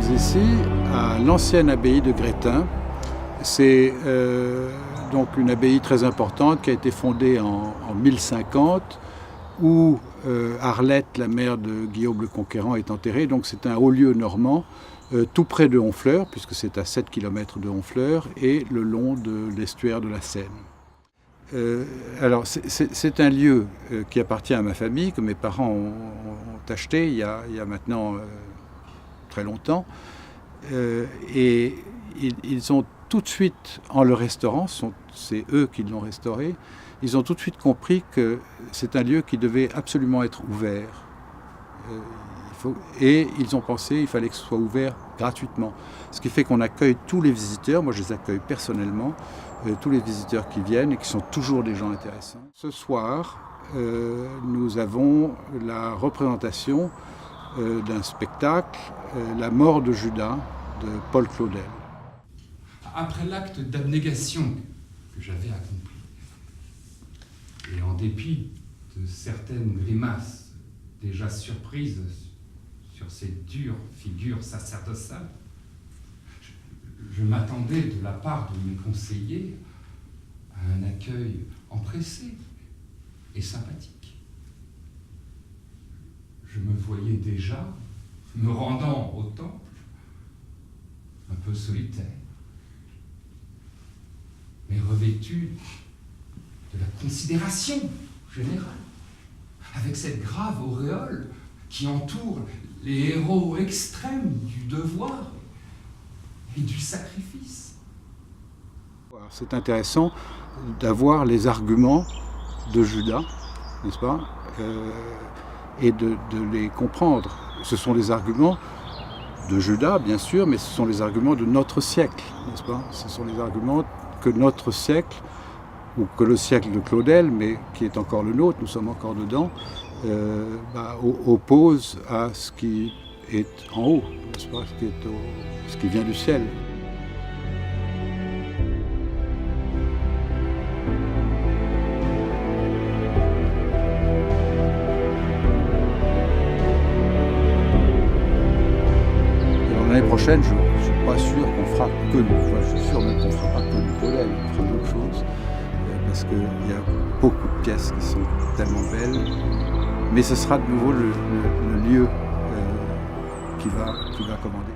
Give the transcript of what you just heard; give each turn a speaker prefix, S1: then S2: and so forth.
S1: sommes ici à l'ancienne abbaye de Grétin. C'est donc une abbaye très importante qui a été fondée en 1050 où Arlette, la mère de Guillaume le Conquérant, est enterrée. Donc c'est un haut lieu normand tout près de Honfleur, puisque c'est à 7 km de Honfleur et le long de l'estuaire de la Seine. Alors c'est un lieu qui appartient à ma famille, que mes parents ont acheté il y a maintenant très longtemps. Et ils ont tout de suite, en le restaurant, c'est eux qui l'ont restauré, ils ont tout de suite compris que c'est un lieu qui devait absolument être ouvert. Et ils ont pensé qu'il fallait que ce soit ouvert gratuitement. Ce qui fait qu'on accueille tous les visiteurs, moi je les accueille personnellement, tous les visiteurs qui viennent et qui sont toujours des gens intéressants. Ce soir, nous avons la représentation d'un spectacle, La mort de Judas, de Paul Claudel.
S2: Après l'acte d'abnégation que j'avais accompli, et en dépit de certaines grimaces déjà surprises sur ces dures figures sacerdotales, je m'attendais de la part de mes conseillers à un accueil empressé et sympathique. Je me voyais déjà me rendant au temple un peu solitaire, mais revêtu de la considération générale, avec cette grave auréole qui entoure les héros extrêmes du devoir et du sacrifice.
S1: C'est intéressant d'avoir les arguments de Judas, n'est-ce pas, et de les comprendre. Ce sont les arguments de Judas, bien sûr, mais ce sont les arguments de notre siècle, n'est-ce pas? Ce sont les arguments que notre siècle, ou que le siècle de Claudel, mais qui est encore le nôtre, nous sommes encore dedans, oppose à ce qui est en haut, n'est-ce pas, ce qui vient du ciel. L'année prochaine, je ne suis pas sûr qu'on fera que nous. Enfin, je suis sûr même qu'on ne fera pas que du Claudel, on fera d'autres choses. Parce qu'il y a beaucoup de pièces qui sont tellement belles. Mais ce sera de nouveau le lieu qui va commander.